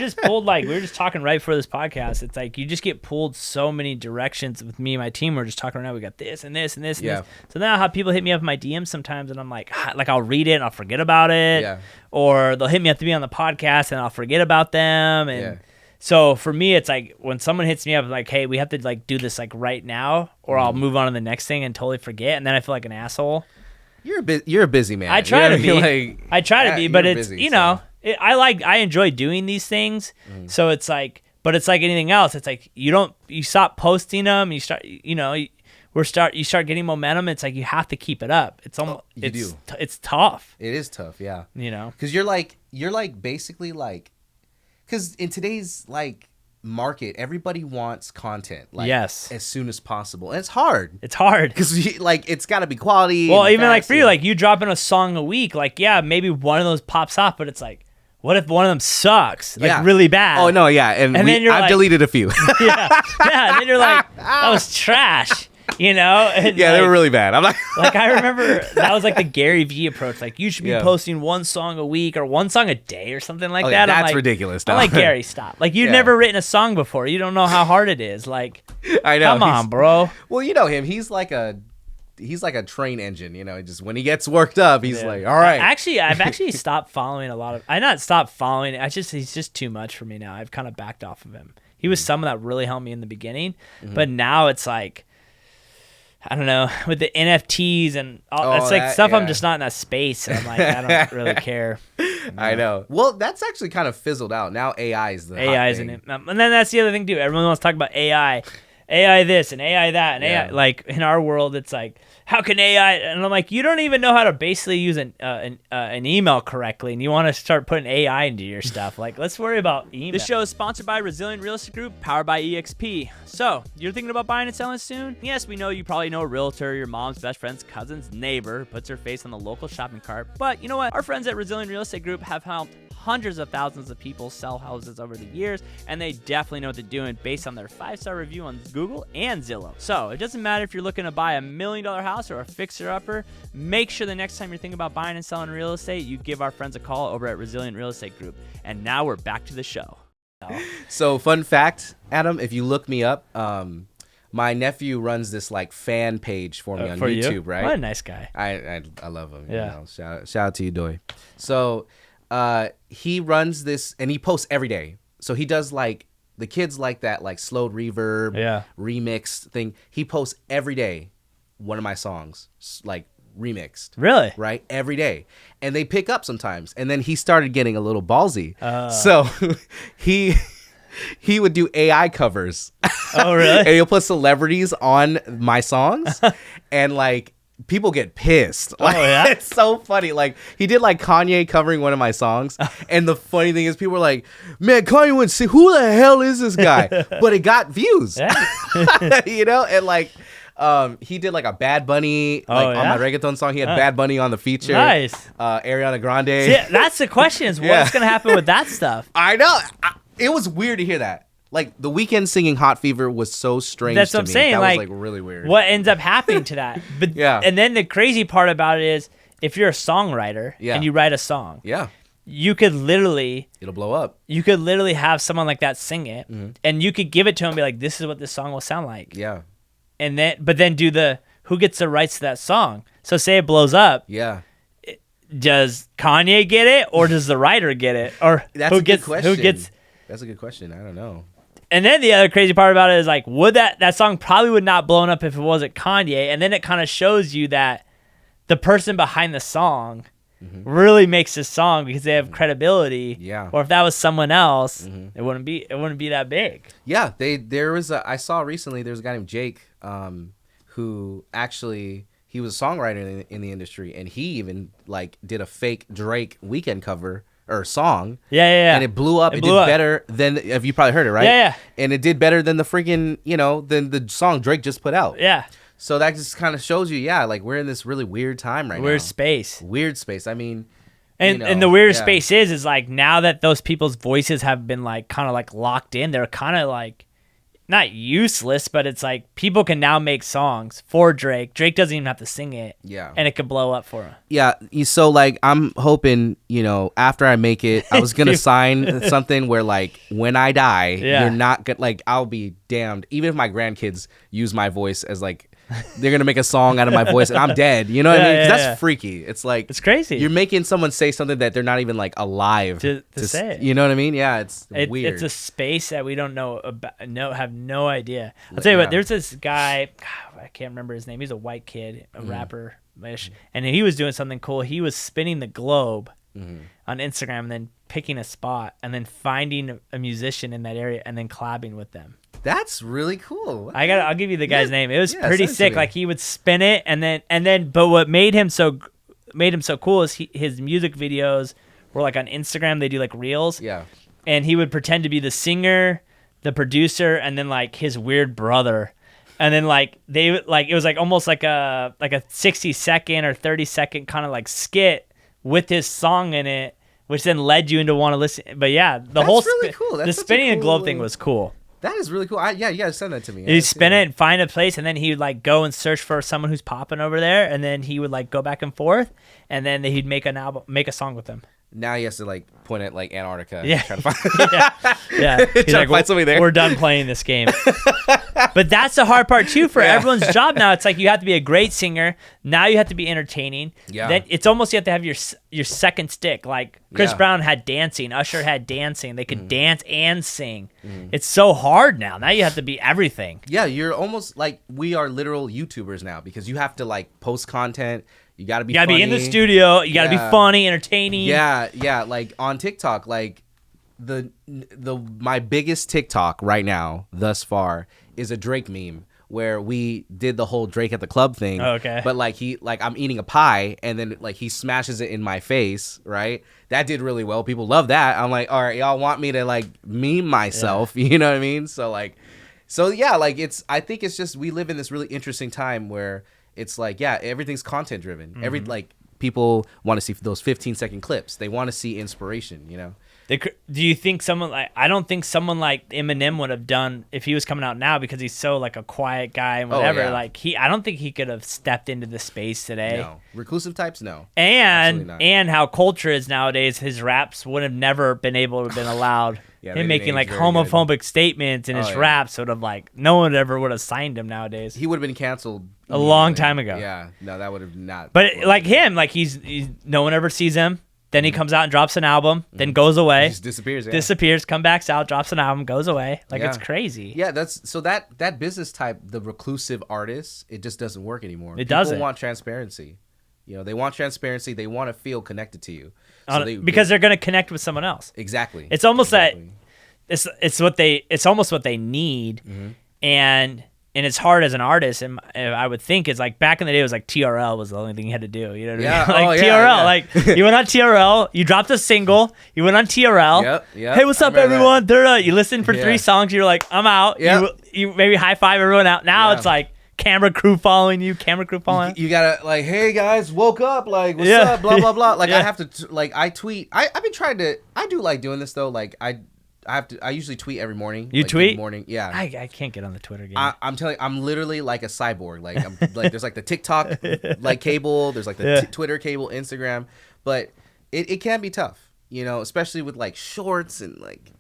just pulled, like, we were just talking right before this podcast. It's like you just get pulled so many directions with me and my team. We're just talking right now. We got this and this and this and this. So then I'll have people hit me up in my DMs sometimes, and I'm like I'll read it and I'll forget about it. Yeah. Or they'll hit me up to be on the podcast and I'll forget about them. And so for me, it's like when someone hits me up like, hey, we have to like do this like right now, or I'll move on to the next thing and totally forget, and then I feel like an asshole. You're a busy man. I try to be. Like, I try to be, but it's busy, I enjoy doing these things. So it's like, but it's like anything else. It's like you stop posting them. You start, you start getting momentum. It's like you have to keep it up. It's almost it's tough. It is tough, yeah. Because you're like basically like, because in today's like market, everybody wants content like as soon as possible, and it's hard because like it's got to be quality. Well, even like for you, like you dropping a song a week, like maybe one of those pops off, but it's like, what if one of them sucks like really bad? Oh no, and then I've deleted a few. And then you're like, that was trash. And they were really bad. I'm like I remember that was like the Gary Vee approach. Like, you should be posting one song a week or one song a day or something like that. That's ridiculous. I'm like, Gary, stop. Like, you've never written a song before. You don't know how hard it is. Like, I know. Come on, bro. Well, you know him. He's like a train engine. Just when he gets worked up, he's like, all right. I've actually stopped following a lot of. I not stopped following. He's just too much for me now. I've kind of backed off of him. He was someone that really helped me in the beginning, but now it's like, I don't know, with the NFTs and all that's like stuff. I'm just not in that space. I'm like, I don't really care. I know. Well, that's actually kind of fizzled out. Now AI is the AI is in it. And then that's the other thing too. Everyone wants to talk about AI this and AI that and AI. Like in our world, it's like, how can AI? And I'm like, you don't even know how to basically use an email correctly, and you want to start putting AI into your stuff. Like, let's worry about email. This show is sponsored by Resilient Real Estate Group, powered by EXP. So, you're thinking about buying and selling soon? Yes, we know you probably know a realtor, your mom's best friend's cousin's neighbor who puts her face on the local shopping cart. But you know what? Our friends at Resilient Real Estate Group have helped hundreds of thousands of people sell houses over the years, and they definitely know what they're doing based on their 5-star review on Google and Zillow. So it doesn't matter if you're looking to buy $1 million house or a fixer-upper. Make sure the next time you're thinking about buying and selling real estate, you give our friends a call over at Resilient Real Estate Group. And now we're back to the show. So fun fact, Adam, if you look me up, my nephew runs this like fan page for me on YouTube, right? What a nice guy. I love him. Yeah. Shout out to you, Doy. So he runs this and he posts every day. So he does like the kids like that, like slowed reverb, remix thing. He posts every day one of my songs, like remixed. Really? Right? Every day. And they pick up sometimes. And then he started getting a little ballsy. So he would do AI covers. Oh, really? And he'll put celebrities on my songs. And like, people get pissed. Like, it's so funny. Like, he did like Kanye covering one of my songs, and the funny thing is, people were like, "Man, Kanye would say, who the hell is this guy?" But it got views, And like, he did like a Bad Bunny on my reggaeton song. He had Bad Bunny on the feature. Nice. Ariana Grande. See, that's the question: is what's gonna happen with that stuff? I know. It was weird to hear that. Like, The Weeknd singing Hot Fever was so strange to me. That's what I'm saying. That was like really weird. What ends up happening to that? But and then the crazy part about it is, if you're a songwriter and you write a song, you could literally it'll blow up. You could literally have someone like that sing it, and you could give it to him and be like, "This is what this song will sound like." Yeah. And then do who gets the rights to that song? So say it blows up. Yeah. Does Kanye get it, or does the writer get it, or that's a good question. That's a good question. I don't know. And then the other crazy part about it is like, would that song probably would not blown up if it wasn't Kanye. And then it kind of shows you that the person behind the song really makes this song because they have credibility. Yeah. Or if that was someone else, it wouldn't be that big. Yeah. I saw recently there's a guy named Jake, who actually, he was a songwriter in the industry, and he even like did a fake Drake Weeknd cover or song. Yeah. And it blew up. It did better than, if you probably heard it, right? Yeah. And it did better than the freaking, than the song Drake just put out. Yeah. So that just kind of shows you, like we're in this really weird time right now. Weird space. I mean, and the weird space is like, now that those people's voices have been like kind of like locked in, they're kind of like, not useless, but it's like people can now make songs for Drake. Drake doesn't even have to sing it. Yeah. And it could blow up for him. Yeah. So like I'm hoping, after I make it, I was going to sign something where like when I die, you're not going to like, I'll be damned. Even if my grandkids use my voice as like, they're going to make a song out of my voice and I'm dead. You know what I mean? 'Cause that's freaky. It's like, it's crazy. You're making someone say something that they're not even like alive to say it. You know what I mean? Yeah. It's weird. It's a space that we don't know about, have no idea. I'll tell you what, there's this guy, I can't remember his name. He's a white kid, a rapper-ish. And he was doing something cool. He was spinning the globe on Instagram and then picking a spot and then finding a musician in that area and then collabing with them. That's really cool. I'll give you the guy's name. It was pretty sick. Like he would spin it and then but what made him so cool is his music videos were like on Instagram. They do like reels. Yeah. And he would pretend to be the singer, the producer, and then like his weird brother. And then like it was like almost like a 60-second or 30-second kind of like skit with his song in it, which then led you into want to listen. But yeah, That's really cool. The spinning a globe thing was cool. That is really cool. You gotta send that to me. He'd spin it and find a place, and then he would like go and search for someone who's popping over there, and then he would like go back and forth, and then he'd make a song with them. Now he has to like point at like Antarctica. Yeah, trying to find yeah. He's like, find somebody there. We're done playing this game. But that's the hard part too for everyone's job now. It's like you have to be a great singer. Now you have to be entertaining. Yeah. Then it's almost you have to have your second stick. Like Chris Brown had dancing, Usher had dancing. They could dance and sing. It's so hard now. Now you have to be everything. Yeah, you're almost like we are literal YouTubers now because you have to like post content. You gotta be funny. Be in the studio. You gotta be funny, entertaining. Yeah. Like on TikTok, like my biggest TikTok right now thus far is a Drake meme where we did the whole Drake at the club thing. Oh, okay. But like I'm eating a pie and then like he smashes it in my face, right? That did really well. People love that. I'm like, all right, y'all want me to like meme myself, you know what I mean? I think it's just we live in this really interesting time where it's like, everything's content driven. Like people want to see those 15-second clips. They want to see inspiration, you know? Do you think I don't think someone like Eminem would have done if he was coming out now because he's so like a quiet guy and whatever. Oh, yeah. I don't think he could have stepped into the space today. No. Reclusive types, no. And how culture is nowadays, his raps would have never been able to have been allowed. Him making like homophobic statements in his raps would have like no one ever would have signed him nowadays. He would have been canceled a long time ago. Yeah, no, that would have not. But like him, like he's no one ever sees him. Then he comes out and drops an album, then goes away. He just disappears, comes back out, drops an album, goes away. Like it's crazy. Yeah, that business type, the reclusive artist, it just doesn't work anymore. Doesn't. People want transparency. You know, they want transparency. They want to feel connected to you. Because they're going to connect with someone else. Exactly. It's almost that it's almost what they need. And it's hard as an artist, and I would think it's like back in the day, it was like TRL was the only thing you had to do. You know what I mean? Like TRL, like you went on TRL, you dropped a single, you went on TRL. Yep. Hey, what's up, everyone? You listen for 3 songs, you're like, I'm out. Yep. You maybe high five everyone out. Now it's like camera crew following you. You gotta like, hey guys, woke up. Like, what's up? Blah blah blah. Like I have to I tweet. I've been trying to. I do like doing this though. Like I usually tweet every morning. You tweet? Morning, yeah. I can't get on the Twitter game. I'm telling you, I'm literally like a cyborg. Like I'm like there's like the TikTok like cable, there's like the Twitter cable, Instagram, but it can be tough, you know, especially with like shorts and like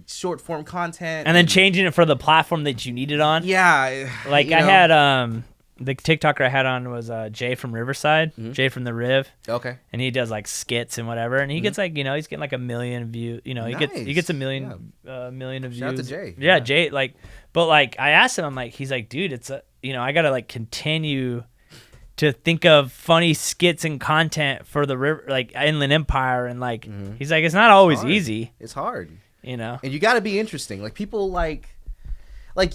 short form content. And then changing it for the platform that you need it on. Yeah. Like I had the TikToker I had on was Jay from Riverside, Jay from the Riv. Okay. And he does like skits and whatever, and he gets like he's getting like 1 million views. You know, nice. he gets a million of views. Shout out to Jay. Yeah, Jay. Like, but like I asked him, I'm like, he's like, dude, it's I gotta like continue to think of funny skits and content for the river, like Inland Empire, and like he's like, it's not always easy. It's hard. You know, and you got to be interesting. Like people like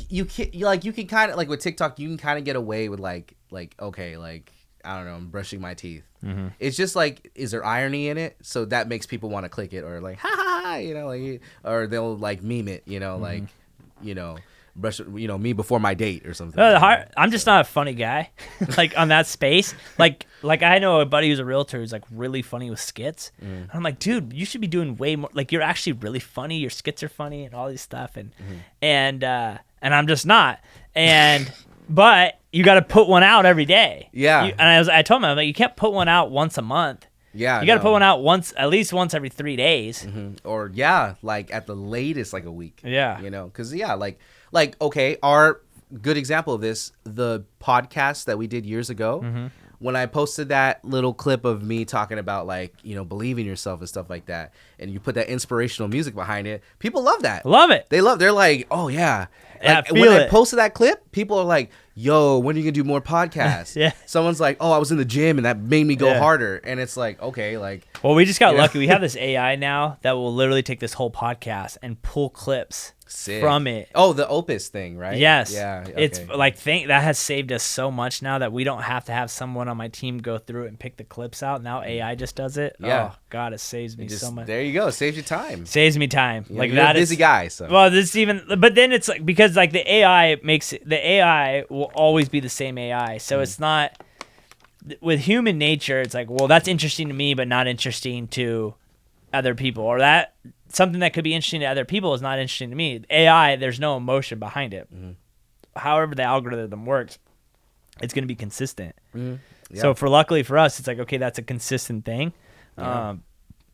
you can kind of like with TikTok, you can kind of get away with like okay, like I don't know, I'm brushing my teeth. It's just like, is there irony in it? So that makes people want to click it, or like ha ha ha, you know, like, or they'll like meme it, you know, like brush, me before my date or something. I'm just not a funny guy, like on that space. Like I know a buddy who's a realtor who's like really funny with skits. And I'm like, dude, you should be doing way more. Like you're actually really funny. Your skits are funny and all this stuff. And and I'm just not. And but you got to put one out every day. Yeah. And I told him, I'm like, you can't put one out once a month. Yeah. You got to put one out at least once every 3 days. Or like at the latest, like a week. Yeah. Because like okay, our good example of this, the podcast that we did years ago. When I posted that little clip of me talking about like, believe in yourself and stuff like that, and you put that inspirational music behind it, people love that. Love it. They're like, oh yeah. Like, feel when it. I posted that clip, people are like, yo, when are you gonna do more podcasts? Yeah. Someone's like, oh, I was in the gym and that made me go harder. And it's like, okay, like. Well, we just got lucky. We have this AI now that will literally take this whole podcast and pull clips from it. Oh, the Opus thing, right? Yes. Yeah. Okay. It's like that has saved us so much now that we don't have to have someone on my team go through it and pick the clips out. Now AI just does it. Yeah. Oh God, it saves me so much. There you go. Saves you time. Saves me time. Like you're that. A busy guy. So. Well, but then it's like, because like the AI will always be the same AI. So it's not with human nature. It's like, well, that's interesting to me, but not interesting to other people, or that something that could be interesting to other people is not interesting to me. AI, there's no emotion behind it. However the algorithm works, it's going to be consistent. Yeah. So luckily for us, it's like, okay, that's a consistent thing. Yeah.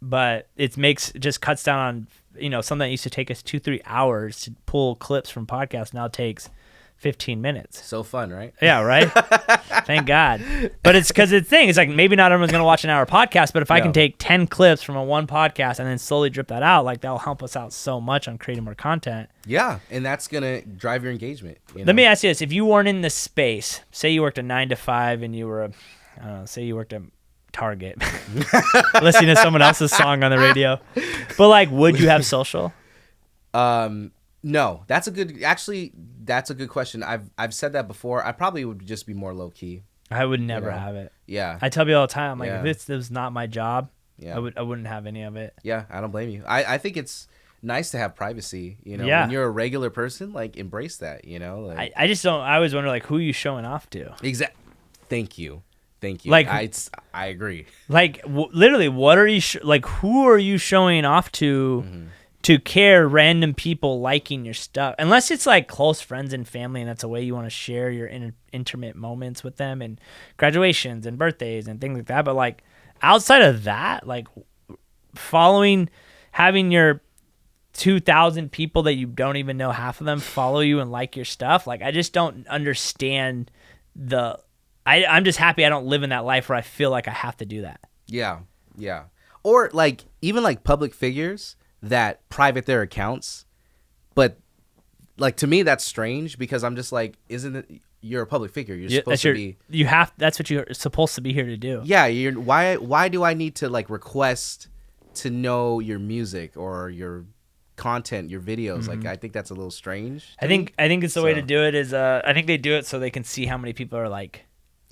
But it just cuts down on, something that used to take us 2-3 hours to pull clips from podcasts now takes 15 minutes. So fun, right? Yeah, right? Thank God. But it's because it's like maybe not everyone's going to watch an hour podcast, but if I can take 10 clips from one podcast and then slowly drip that out, like that'll help us out so much on creating more content. Yeah, and that's going to drive your engagement. Let me ask you this. If you weren't in this space, say you worked a 9 to 5 and you were, say you worked at Target, listening to someone else's song on the radio, but like, would you have social? No, that's a good question. I've said that before. I probably would just be more low key. I would never have it. Yeah. I tell people all the time, like, if this was not my job, yeah. I wouldn't have any of it. Yeah, I don't blame you. I think it's nice to have privacy, Yeah. When you're a regular person, like, embrace that, Like, I just don't, I always wonder, like, who are you showing off to? Exactly. Thank you. Like, I agree. Like, literally, what are you, who are you showing off to to care random people liking your stuff? Unless it's like close friends and family, and that's a way you want to share your intimate moments with them, and graduations and birthdays and things like that. But like outside of that, like having your 2,000 people that you don't even know, half of them follow you and like your stuff. Like, I just don't understand I'm just happy I don't live in that life where I feel like I have to do that. Yeah. Yeah. Or like even like public figures that private their accounts, but like to me that's strange, because I'm just like, isn't it, you're a public figure, you're supposed to be, that's what you're supposed to be here to do. Yeah, why do I need to like request to know your music or your content, your videos? Like, I think that's a little strange. I think it's the way to do it is I think they do it so they can see how many people are like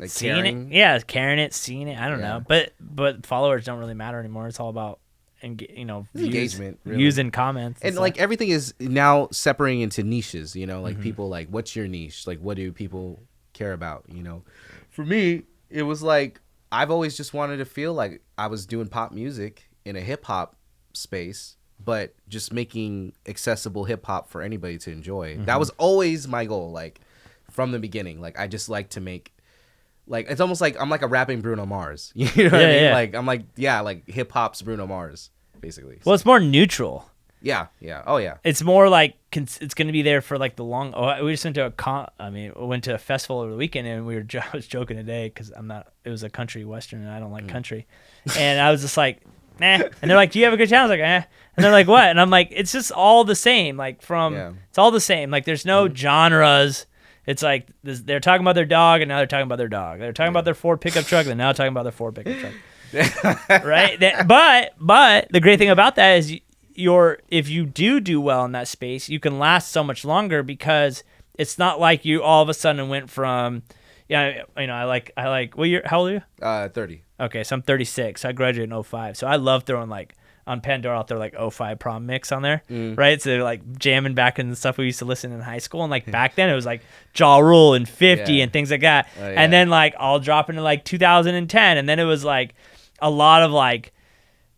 seeing caring. it. Yeah, carrying it, seeing it. I don't know, but followers don't really matter anymore. It's all about engagement, views and comments, and like everything is now separating into niches. Like people like, what's your niche? Like, what do people care about? For me, it was like I've always just wanted to feel like I was doing pop music in a hip hop space, but just making accessible hip hop for anybody to enjoy. That was always my goal. Like from the beginning, like I just like to make. Like, it's almost like I'm like a rapping Bruno Mars. You know what I mean? Yeah. Like, I'm like, like hip-hop's Bruno Mars, basically. Well, it's more neutral. Yeah, yeah. Oh, yeah. It's more like it's going to be there for like the long... we just went to went to a festival over the weekend, and I was joking today because it was a country western, and I don't like country. And I was just like, nah. And they're like, do you have a good time? I was like, eh. And they're like, what? And I'm like, it's just all the same. Like, it's all the same. Like, there's no genres. It's like they're talking about their dog, and now they're talking about their dog. They're talking about their Ford pickup truck, and now talking about their Ford pickup truck. Right? But the great thing about that is if you do well in that space, you can last so much longer, because it's not like you all of a sudden went from, I like what year? How old are you? 30. Okay, so I'm 36. So I graduated in 05. So I love throwing like, on Pandora, I'll throw like 05 prom mix on there, right? So they're like jamming back in the stuff we used to listen in high school. And like back then it was like Ja Rule and 50 and things like that. Oh, yeah. And then like I'll drop into like 2010. And then it was like a lot of like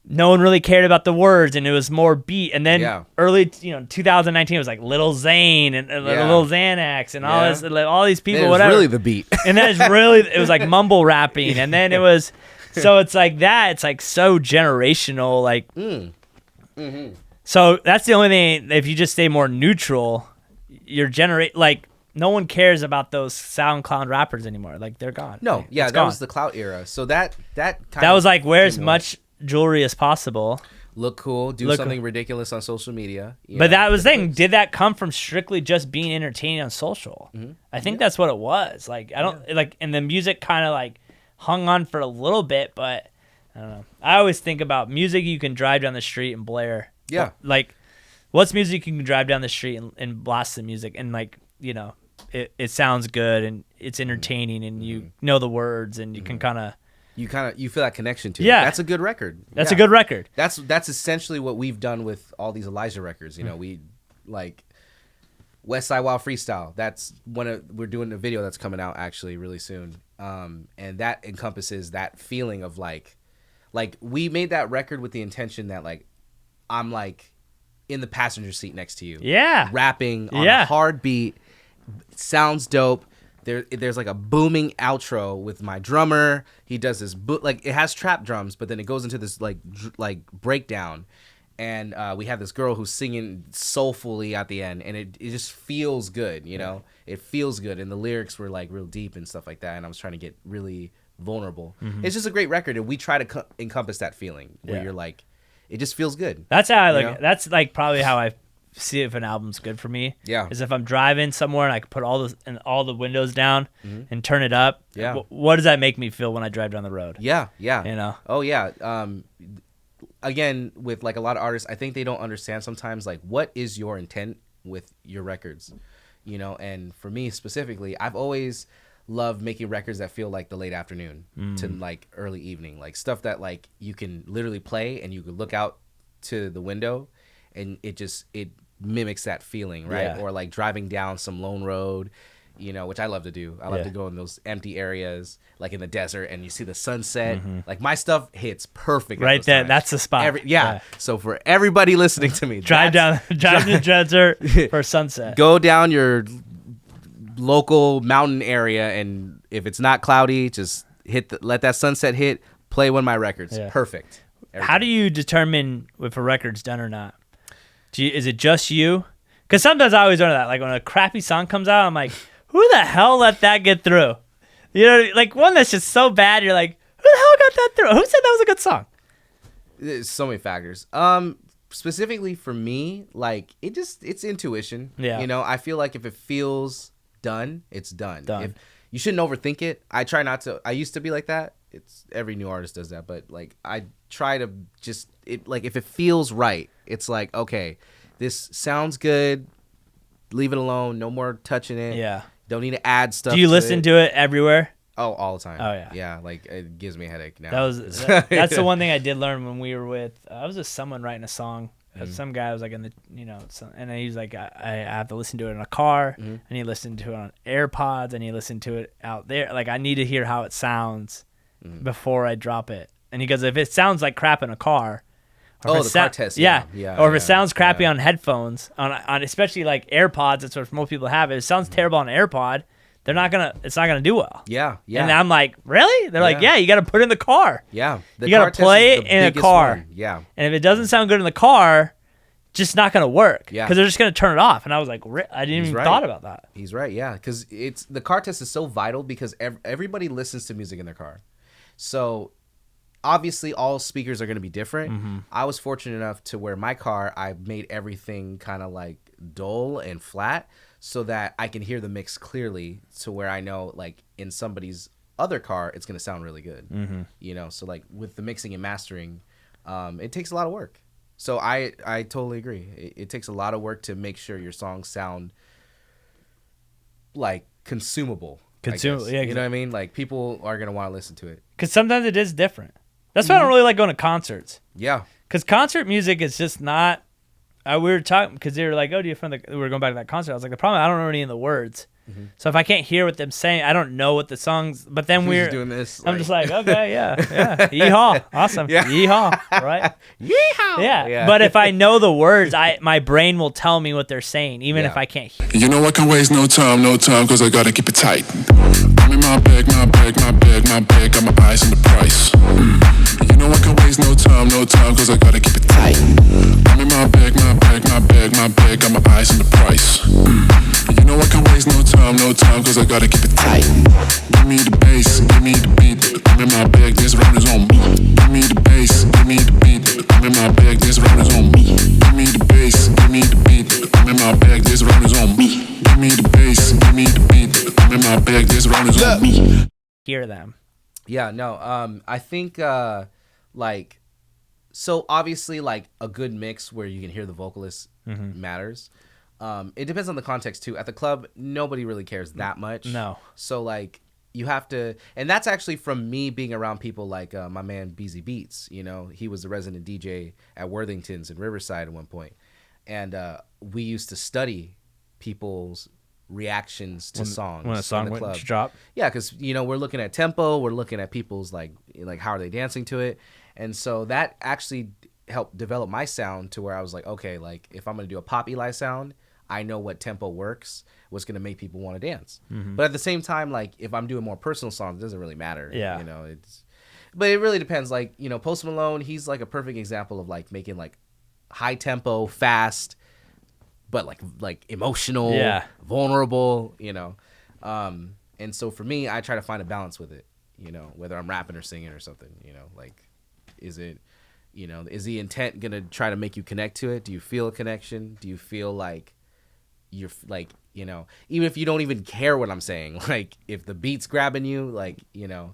no one really cared about the words, and it was more beat. And then early, 2019, it was like Lil Zane and Lil Xanax and all these people, whatever. It was really the beat. And then it was like mumble rapping, and then it was, so it's like that. It's like so generational, like. So that's the only thing. If you just stay more neutral, you're like. No one cares about those SoundCloud rappers anymore. Like they're gone. No, yeah, that was the clout era. So that was like wear as much jewelry as possible, look cool, do something ridiculous on social media. But that was the thing. Did that come from strictly just being entertaining on social? I think that's what it was. Like I don't like, and the music kind of like hung on for a little bit, but I don't know. I always think about music you can drive down the street and blare. Yeah, like what's music you can drive down the street and blast the music and like it sounds good and it's entertaining and you know the words and you can kind of you feel that connection to it. That's a good record. That's a good record. That's essentially what we've done with all these ELIJVH records. We like West Side Wild Freestyle. That's we're doing a video that's coming out actually really soon. And that encompasses that feeling of like we made that record with the intention that like I'm like in the passenger seat next to you. Yeah. Rapping on a hard beat. Sounds dope. There's like a booming outro with my drummer. He does this like it has trap drums, but then it goes into this like breakdown, and we have this girl who's singing soulfully at the end, and it just feels good, It feels good, and the lyrics were like real deep and stuff like that. And I was trying to get really vulnerable. It's just a great record, and we try to encompass that feeling where you're like, it just feels good. That's how I like. That's like probably how I see if an album's good for me. Yeah. Is if I'm driving somewhere and I can put all the windows down and turn it up. Yeah. What does that make me feel when I drive down the road? Yeah. Yeah. Oh yeah. Again, with like a lot of artists, I think they don't understand sometimes like what is your intent with your records, and for me specifically, I've always loved making records that feel like the late afternoon to like early evening, like stuff that like you can literally play and you can look out to the window and it mimics that feeling, right? Yeah. Or like driving down some lone road, which I love to do. I love to go in those empty areas, like in the desert, and you see the sunset. Like my stuff hits perfect. Right there, times. That's the spot. So for everybody listening to me, drive to the desert for sunset. Go down your local mountain area, and if it's not cloudy, just let that sunset hit. Play one of my records. Yeah. Perfect. How do you determine if a record's done or not? Is it just you? Because sometimes I always wonder that. Like when a crappy song comes out, I'm like, who the hell let that get through? Like one that's just so bad, you're like, who the hell got that through? Who said that was a good song? There's so many factors. Specifically for me, like it's intuition. Yeah. I feel like if it feels done, it's done. You shouldn't overthink it. I try not to. I used to be like that. It's every new artist does that, but like I try to just like if it feels right, it's like okay, this sounds good. Leave it alone. No more touching it. Yeah. Don't need to add stuff. Do you listen to it everywhere? Oh, all the time. Oh yeah. Yeah, like it gives me a headache now. That's the one thing I did learn when we were with. I was with someone writing a song. Some guy was like in the and he was like I have to listen to it in a car, and he listened to it on AirPods, and he listened to it out there. Like I need to hear how it sounds before I drop it. And he goes, if it sounds like crap in a car, the car test. Yeah. Or if it sounds crappy on headphones, on especially like AirPods, that's what most people have. If it sounds terrible on AirPod, it's not gonna do well. Yeah. And I'm like, really? They're like, yeah, you got to put it in the car. Yeah. You got to play it in a car. One. Yeah. And if it doesn't sound good in the car, just not gonna work. Yeah. Because they're just gonna turn it off. And I was like, I didn't even thought about that. He's right. Yeah. Because the car test is so vital because everybody listens to music in their car. So obviously all speakers are going to be different. I was fortunate enough to where my car, I made everything kind of like dull and flat so that I can hear the mix clearly to where I know like in somebody's other car, it's going to sound really good. So like with the mixing and mastering, it takes a lot of work. So I totally agree. It takes a lot of work to make sure your songs sound like consumable. Yeah. You know what I mean? Like people are going to want to listen to it. Because sometimes it is different. That's why I don't really like going to concerts. Yeah. Because concert music is just not. We were talking because they were like, "Oh, do you from the?" We were going back to that concert. I was like, "The problem, I don't know any of the words." So if I can't hear what they're saying, I don't know what the songs. But then We're doing this. I'm just like, okay, yeah, yeehaw, awesome, yeehaw, right? Yeehaw. Yeah. But if I know the words, my brain will tell me what they're saying, even if I can't hear. You know I can waste no time, cause I gotta keep it tight. I'm in my bag, got my eyes on the price. You know I can waste no time, cause I gotta keep it tight. I'm in my bag, got my eyes on the price. You know I can waste no time, cause I gotta keep it tight. Give me the bass, give me the beat. I'm in my bag, this round is on me. Give me the bass, give me the beat. I'm in my bag, this round is on me. Give me the bass, give me the beat. I'm in my bag, this round is on me. Give me the bass, give me the beat. I'm in my bag, this round is on me. Hear them. Yeah, no, I think like, so obviously like a good mix where you can hear the vocalist matters. It depends on the context too. At the club, nobody really cares that much. No. So like you have to, and that's actually from me being around people like my man BZ Beats. You know, he was the resident DJ at Worthington's in Riverside at one point, and we used to study people's reactions to songs when a song in the went club. drop. Yeah, because you know we're looking at tempo, we're looking at people's like how are they dancing to it, and so that actually helped develop my sound to where I was like, okay, like if I'm gonna do a pop Eli sound, I know what tempo works, what's gonna make people want to dance. But at the same time, like if I'm doing more personal songs, it doesn't really matter. Yeah, you know, but it really depends. Like, you know, Post Malone, he's like a perfect example of like making like high tempo, fast, but like emotional, vulnerable, you know. And so for me, I try to find a balance with it, you know, whether I'm rapping or singing or something, you know, like is it, you know, is the intent gonna try to make you connect to it? Do you feel a connection? Do you feel like you're like, you know, even if you don't even care what I'm saying, like if the beat's grabbing you, like, you know,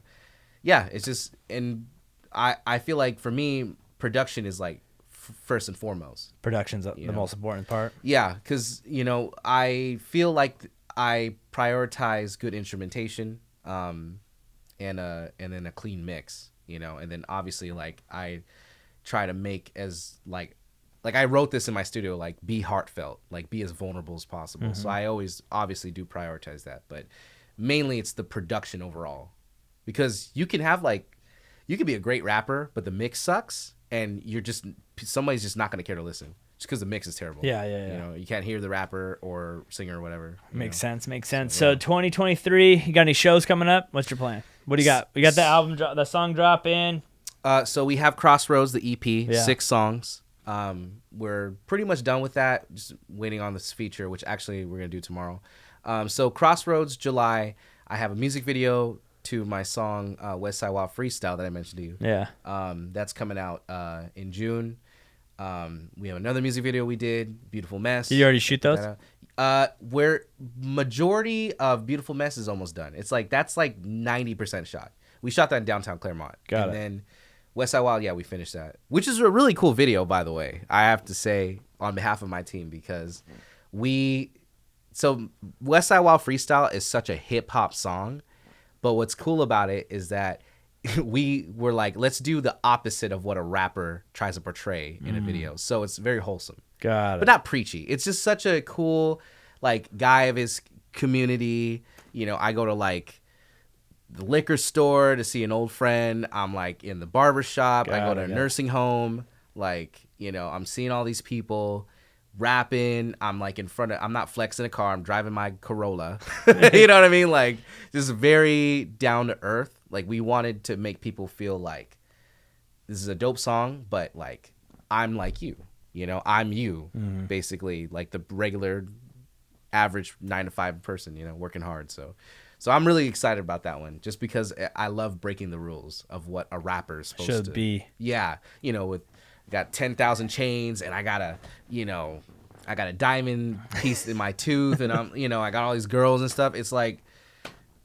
yeah, it's just, and I feel like for me, production is like first and foremost. Production's the most important part. Yeah, because, you know, I feel like I prioritize good instrumentation, and then a clean mix, you know, and then obviously like I try to make as like I wrote this in my studio, like be heartfelt, like be as vulnerable as possible. So I always obviously do prioritize that, but mainly it's the production overall, because you can have like, you could be a great rapper, but the mix sucks and somebody's just not going to care to listen just because the mix is terrible. Yeah. You know, you can't hear the rapper or singer or whatever. Makes sense. So 2023, you got any shows coming up? What's your plan? What do you got? We got the album, the song drop in. So we have Crossroads, the EP, 6 songs. We're pretty much done with that. Just waiting on this feature, which actually we're going to do tomorrow. So Crossroads, July, I have a music video to my song West Side Wild Freestyle that I mentioned to you. Yeah. That's coming out in June. We have another music video we did, Beautiful Mess. Did you already shoot those? Where majority of Beautiful Mess is almost done. It's like, that's like 90% shot. We shot that in downtown Claremont. Got it. Then West Side Wild, yeah, we finished that, which is a really cool video, by the way. I have to say on behalf of my team, because so West Side Wild Freestyle is such a hip hop song, but what's cool about it is that we were like, let's do the opposite of what a rapper tries to portray in a video. So it's very wholesome. Got it. But not preachy. It's just such a cool, like, guy of his community. You know, I go to like the liquor store to see an old friend. I'm like in the barber shop. I go to a nursing home. Like, you know, I'm seeing all these people rapping. I'm like I'm not flexing a car. I'm driving my Corolla. You know what I mean? Like, just very down to earth. Like, we wanted to make people feel like this is a dope song, but like, I'm like you, you know, I'm you, basically, like the regular average 9-to-5 person, you know, working hard. So I'm really excited about that one, just because I love breaking the rules of what a rapper is supposed to be. Yeah. You know, got 10,000 chains, and I got a diamond piece in my tooth, and I'm, you know, I got all these girls and stuff. It's like,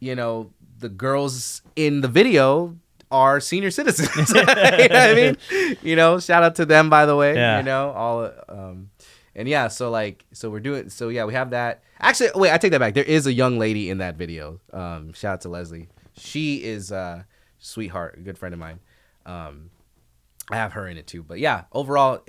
you know, the girls in the video are senior citizens. You know what I mean? You know, shout out to them, by the way. Yeah. You know, all and yeah, so we have that. Actually, wait, I take that back. There is a young lady in that video. Shout out to Leslie. She is sweetheart, a good friend of mine. I have her in it too. But yeah, overall,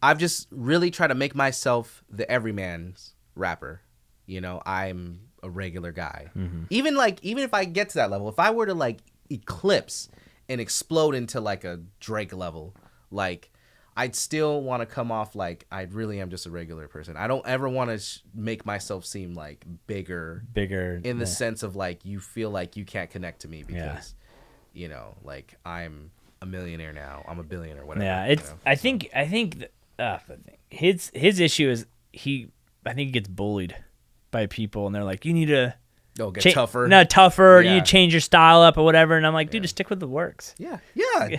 I've just really tried to make myself the everyman's rapper. You know, I'm a regular guy. Even if I get to that level, if I were to like eclipse and explode into like a Drake level, like I'd still want to come off like I really am just a regular person. I don't ever want to make myself seem like bigger in the sense of like you feel like you can't connect to me because you know, like I'm a millionaire now, I'm a billionaire, whatever. Yeah, it's. You know? I think his issue is I think he gets bullied by people, and they're like, you need to tougher. No, tougher. Yeah. You change your style up or whatever. And I'm like, dude, just stick with the works. Yeah.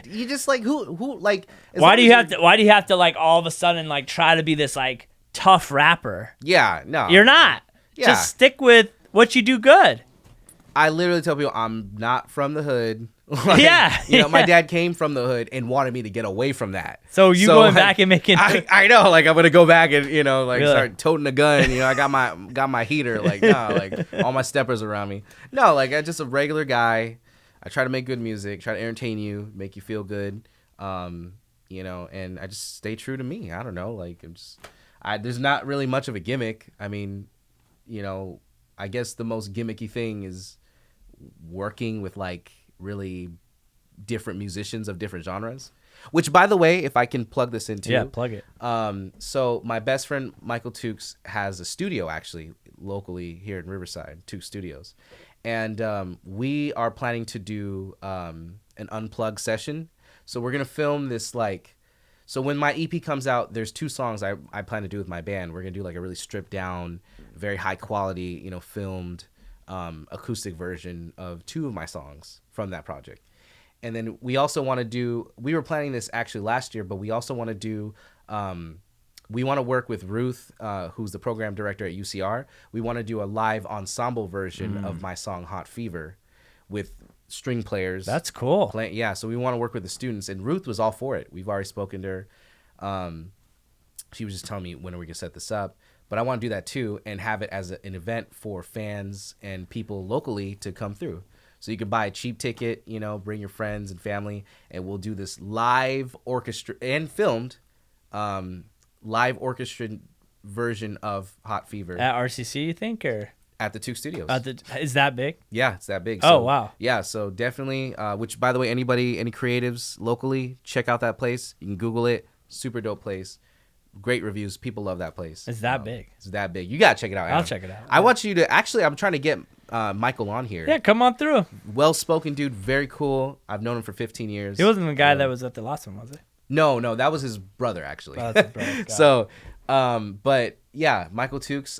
You just like who like. Why do you have to like all of a sudden like try to be this like tough rapper? Yeah, no, you're not. Yeah. Just stick with what you do good. I literally tell people I'm not from the hood. Like, you know, my dad came from the hood and wanted me to get away from that. So going back and making I know, like I'm gonna go back and, you know, like start toting a gun, you know, I got my heater, like no, like all my steppers around me. No, like I'm just a regular guy. I try to make good music, try to entertain you, make you feel good. You know, and I just stay true to me. I don't know, like there's not really much of a gimmick. I mean, you know, I guess the most gimmicky thing is working with like really different musicians of different genres, which by the way, if I can plug this into, plug it. So my best friend Michael Tukes has a studio actually locally here in Riverside, Tukes Studios, and we are planning to do an unplugged session. So we're gonna film this like, so when my EP comes out, there's 2 songs I plan to do with my band. We're gonna do like a really stripped down, very high quality, you know, filmed acoustic version of 2 of my songs from that project. And then we also want to do, we were planning this actually last year, but we also want to do, we want to work with Ruth, who's the program director at UCR. We want to do a live ensemble version of my song Hot Fever with string players. That's cool. So we want to work with the students, and Ruth was all for it. We've already spoken to her. She was just telling me when we can set this up. But I want to do that too and have it as an event for fans and people locally to come through. So you can buy a cheap ticket, you know, bring your friends and family, and we'll do this live orchestra and filmed live orchestra version of Hot Fever. At RCC, you think, or? At the Tukes Studios. Is that big? Yeah, it's that big. So, wow. Yeah, so definitely, which by the way, any creatives locally, check out that place. You can Google it. Super dope place. Great reviews. People love that place. It's that big. It's that big. You gotta check it out. I'll check it out. I want you to actually. I'm trying to get Michael on here. Yeah, come on through. Well-spoken dude, very cool. I've known him for 15 years. He wasn't the guy that was at the last one, was he? No, that was his brother actually. Oh, that's his brother. So, but yeah, Michael Tukes.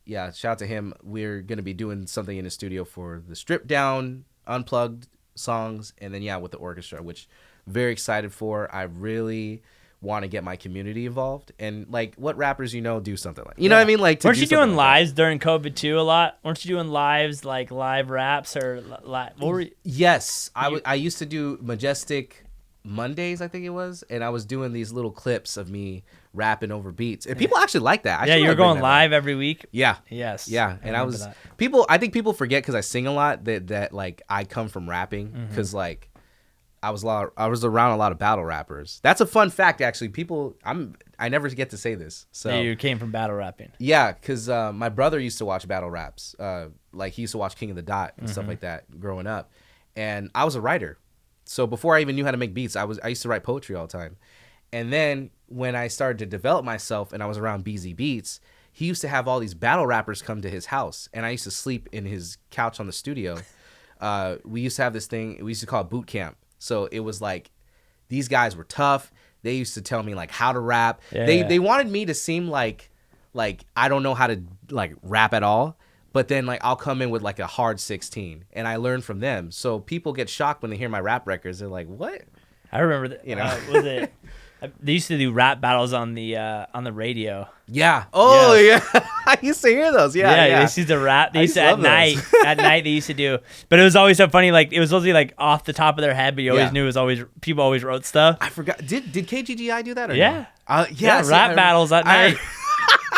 Yeah, shout out to him. We're gonna be doing something in the studio for the stripped down, unplugged songs, and then with the orchestra, which very excited for. I really want to get my community involved, and like what rappers do something like what I mean, like weren't you doing lives during COVID too a lot? Weren't you doing lives like live raps or live? Yes, I used to do Majestic Mondays, I think it was, and I was doing these little clips of me rapping over beats, and people actually like that. You were going live every week. Yeah. Yes. Yeah, and I was that. I think people forget because I sing a lot that like I come from rapping because like. I was around a lot of battle rappers. That's a fun fact, actually. I never get to say this. So you came from battle rapping. Yeah, because my brother used to watch battle raps. Like he used to watch King of the Dot and stuff like that growing up. And I was a writer. So before I even knew how to make beats, I used to write poetry all the time. And then when I started to develop myself and I was around BZ Beats, he used to have all these battle rappers come to his house. And I used to sleep in his couch on the studio. We used to have this thing, we used to call it boot camp. So it was like these guys were tough. They used to tell me like how to rap. They wanted me to seem like I don't know how to like rap at all. But then like I'll come in with like a hard 16 and I learn from them. So people get shocked when they hear my rap records. They're like, "What?" I remember that. Was it? They used to do rap battles on the radio. Yeah. Oh yeah. I used to hear those. Yeah. They used to rap. They used to at night. At night they used to do. But it was always so funny. Like it was supposed to be like off the top of their head, but you always knew it was always people always wrote stuff. I forgot. Did KGGI do that or no? Yeah. Rap battles at night.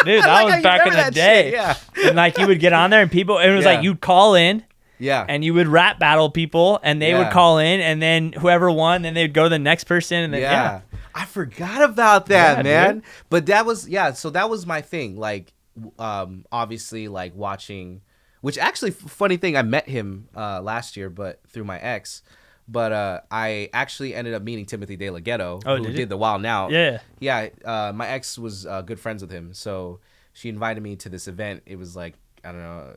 Dude, that was back in the day. Shit, and like you would get on there and people. It was like you'd call in. Yeah. And you would rap battle people, and they would call in, and then whoever won, then they'd go to the next person, and then I forgot about that, man. Dude. But that was so that was my thing. Like obviously like watching, which actually funny thing, I met him last year, but through my ex. But I actually ended up meeting Timothy De La Ghetto, who did the Wild Now. Yeah. Yeah. My ex was good friends with him, so she invited me to this event. It was like I don't know,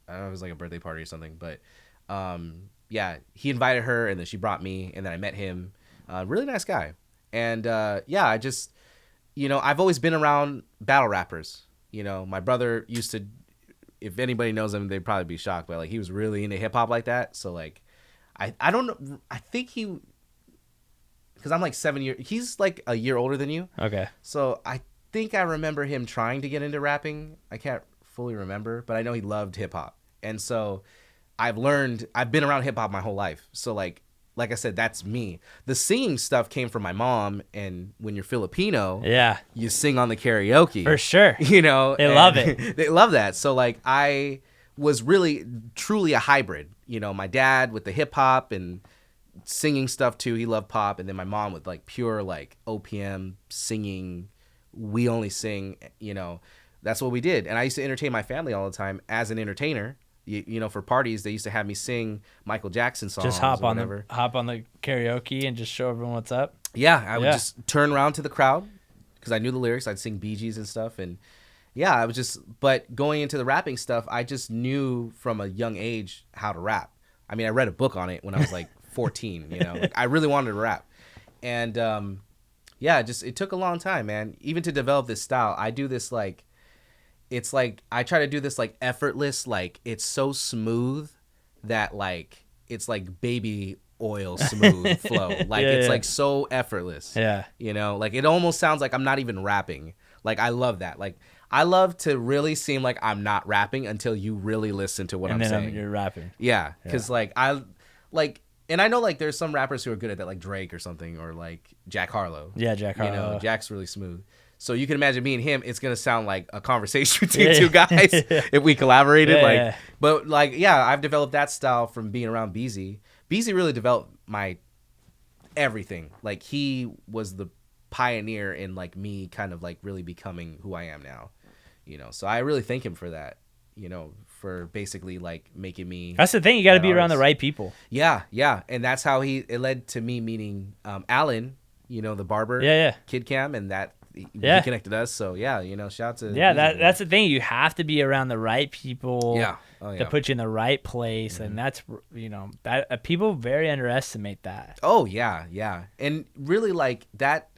it was like a birthday party or something. But yeah, he invited her, and then she brought me, and then I met him. Really nice guy. And yeah, I just, I've always been around battle rappers. My brother used to, if anybody knows him, they'd probably be shocked, but like he was really into hip hop like that. So like, I don't know. I think because I'm like 7 years, he's like a year older than you. Okay. So I think I remember him trying to get into rapping. I can't fully remember, but I know he loved hip hop. And so I've been around hip hop my whole life. So like I said, that's me. The singing stuff came from my mom, and when you're Filipino, you sing on the karaoke. For sure. They love it. They love that. So like I was really truly a hybrid. My dad with the hip hop and singing stuff too. He loved pop, and then my mom with like pure like OPM singing. We only sing, that's what we did. And I used to entertain my family all the time as an entertainer. For parties, they used to have me sing Michael Jackson songs. Just hop on the karaoke and just show everyone what's up. Yeah, I would just turn around to the crowd because I knew the lyrics. I'd sing Bee Gees and stuff, and yeah, but going into the rapping stuff, I just knew from a young age how to rap. I mean, I read a book on it when I was like 14. Like I really wanted to rap, and it took a long time, man. Even to develop this style, I do this like. It's like I try to do this like effortless, like it's so smooth that like it's like baby oil smooth flow. Like it's like so effortless. Yeah. Like it almost sounds like I'm not even rapping. Like I love that. Like I love to really seem like I'm not rapping until you really listen to what I'm saying. And then you're rapping. Yeah, because like and I know like there's some rappers who are good at that, like Drake or something, or like Jack Harlow. Yeah, Jack Harlow. Jack's really smooth. So you can imagine me and him, it's going to sound like a conversation between two guys if we collaborated. But I've developed that style from being around Beezy. Beezy really developed my everything. Like he was the pioneer in like me kind of like really becoming who I am now. So I really thank him for that, for basically like making me. That's the thing. You got to be around the right people. Yeah. Yeah. And that's how it led to me meeting Alan, the barber, Kid Cam, and that. He connected us, so shout out to that's the thing. You have to be around the right people to put you in the right place, and that's that people very underestimate that. Oh yeah, and really like that.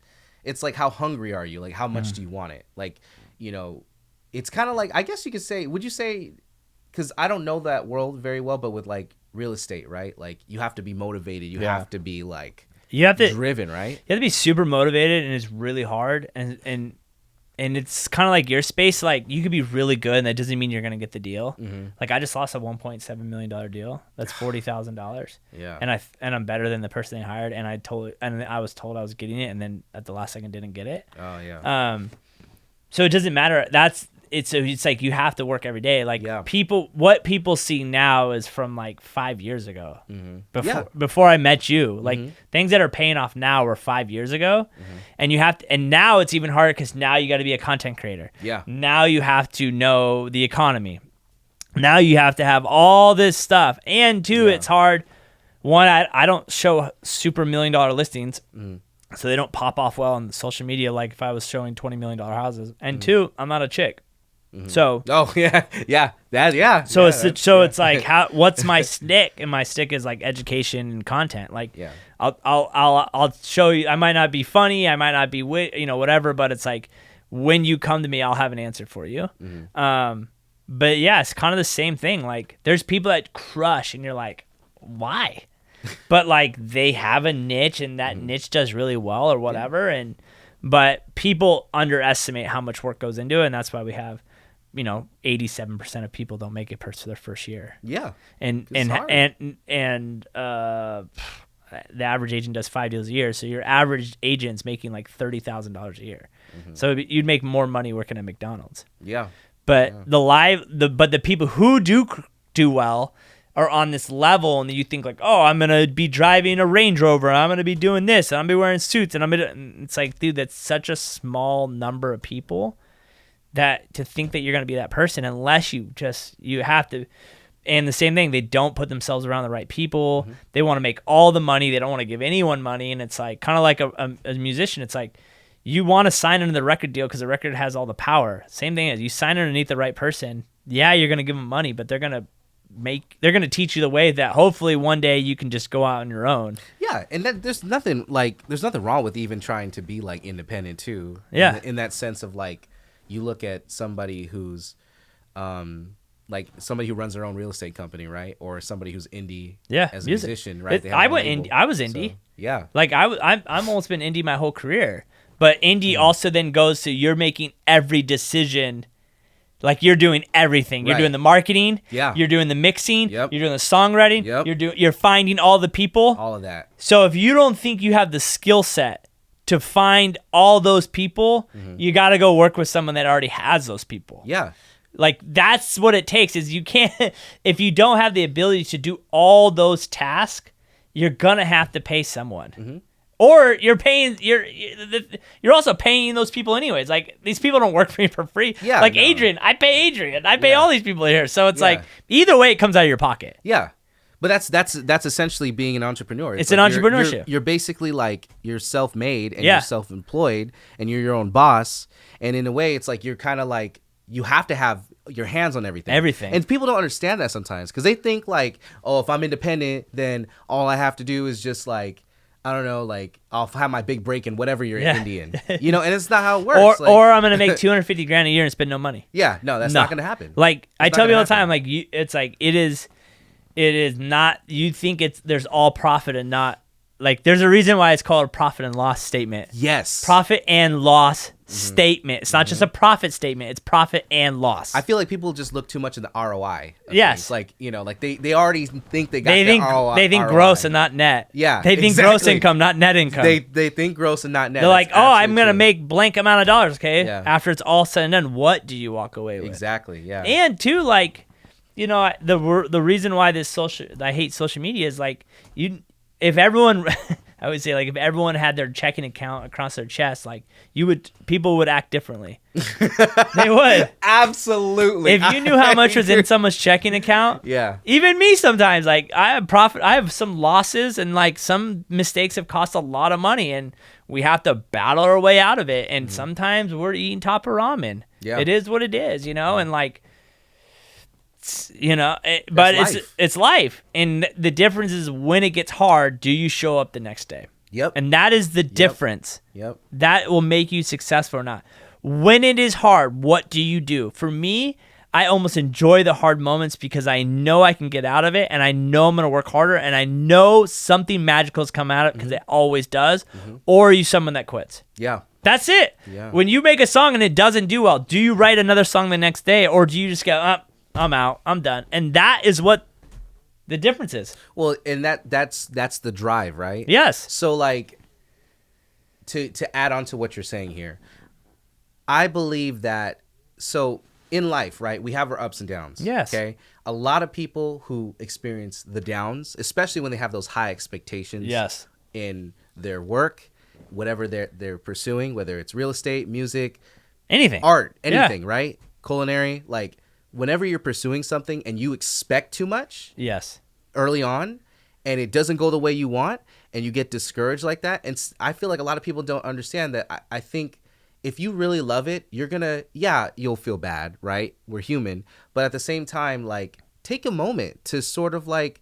It's like how hungry are you? Like how much do you want it? Like it's kind of like, I guess you could say. Would you say? Because I don't know that world very well, but with like real estate, right? Like you have to be motivated. You have to be like. You have to driven, right? You have to be super motivated, and it's really hard. And it's kind of like your space. Like you could be really good, and that doesn't mean you're gonna get the deal. Mm-hmm. Like I just lost a $1.7 million deal. That's $40,000. Yeah. And I'm better than the person they hired. And I was told I was getting it, and then at the last second didn't get it. Oh yeah. So it doesn't matter. It's like you have to work every day. Like what people see now is from like 5 years ago. Mm-hmm. Before I met you, like things that are paying off now were 5 years ago, and and now it's even harder because now you got to be a content creator. Yeah. Now you have to know the economy. Now you have to have all this stuff, and two, it's hard. One, I don't show super $1 million listings. So they don't pop off well on social media like if I was showing $20 million houses. And two, I'm not a chick. Mm-hmm. So it's like what's my stick? And my stick is like education and content. Like I'll show you. I might not be funny, I might not be whatever, but it's like when you come to me, I'll have an answer for you. Mm-hmm. But yeah, it's kind of the same thing. Like there's people that crush, and you're like, why? But like they have a niche, and that niche does really well or whatever. But people underestimate how much work goes into it, and that's why we have. 87% of people don't make it past their first year. Yeah. And the average agent does 5 deals a year. So your average agent's making like $30,000 a year. Mm-hmm. So you'd make more money working at McDonald's. Yeah. But the people who do well are on this level, and you think like, oh, I'm going to be driving a Range Rover, I'm going to be doing this, and I'm going to be wearing suits, and it's like, dude, that's such a small number of people to think that you're going to be that person unless you have to. And the same thing, they don't put themselves around the right people. Mm-hmm. They want to make all the money. They don't want to give anyone money. And it's like kind of like a musician. It's like you want to sign into the record deal because the record has all the power. Same thing as you sign underneath the right person. Yeah, you're going to give them money, but they're going to teach you the way that hopefully one day you can just go out on your own. Yeah, and there's nothing wrong with even trying to be like independent too. Yeah, in that sense of like you look at somebody who's like somebody who runs their own real estate company, right? Or somebody who's indie as a musician, right? I was indie. So, yeah. Like I've almost been indie my whole career. But indie also then goes to you're making every decision. Like you're doing everything. You're doing the marketing. Yeah. You're doing the mixing. Yep. You're doing the songwriting. Yep. You're finding all the people. All of that. So if you don't think you have the skill set to find all those people, you got to go work with someone that already has those people. Yeah. Like that's what it takes is you can't, if you don't have the ability to do all those tasks, you're going to have to pay someone. Mm-hmm. Or you're also paying those people anyways. Like these people don't work for me for free. Yeah. Like Adrian, I pay all these people here. So it's like either way, it comes out of your pocket. Yeah. But that's essentially being an entrepreneur. It's like an entrepreneurship. You're basically like you're self-made and you're self-employed and you're your own boss. And in a way, it's like you're kind of like you have to have your hands on everything. Everything. And people don't understand that sometimes because they think like, oh, if I'm independent, then all I have to do is just like, I don't know, like I'll have my big break in whatever you're Indian, and it's not how it works. Or I'm gonna make $250,000 a year and spend no money. Yeah, no, that's not gonna happen. Like I tell people all the time, like it's like it is not. You think there's all profit and not like there's a reason why it's called a profit and loss statement. Yes, profit and loss statement. It's not just a profit statement. It's profit and loss. I feel like people just look too much in the ROI. Yes, like like they already think they got ROI. They think gross and not net. Yeah, they think gross income, not net income. They think gross and not net. They're like, I'm gonna make blank amount of dollars. Okay, after it's all said and done, what do you walk away with? Exactly. Yeah, and two, like, the reason why I hate social media is like if everyone. I would say like if everyone had their checking account across their chest, like people would act differently. They would. Absolutely. If you knew how much was in someone's checking account, even me sometimes, like I have some losses and like some mistakes have cost a lot of money and we have to battle our way out of it. And sometimes we're eating top of ramen. Yeah. It is what it is, and like, but it's life, and the difference is when it gets hard, do you show up the next day? Yep. And that is the difference. Yep. That will make you successful or not. When it is hard, what do you do? For me, I almost enjoy the hard moments because I know I can get out of it, and I know I'm going to work harder, and I know something magical has come out of it because it always does. Or are you someone that quits? Yeah. That's it. Yeah. When you make a song and it doesn't do well, do you write another song the next day, or do you just go, I'm out, I'm done? And that is what the difference is. Well, and that's the drive, right? Yes. So like to add on to what you're saying here, I believe that so in life, right, we have our ups and downs. Yes. Okay. A lot of people who experience the downs, especially when they have those high expectations in their work, whatever they're pursuing, whether it's real estate, music, anything, art, anything, right? Culinary, like whenever you're pursuing something and you expect too much early on and it doesn't go the way you want and you get discouraged like that. And I feel like a lot of people don't understand that. I think if you really love it, you're gonna, you'll feel bad, right? We're human. But at the same time, like take a moment to sort of like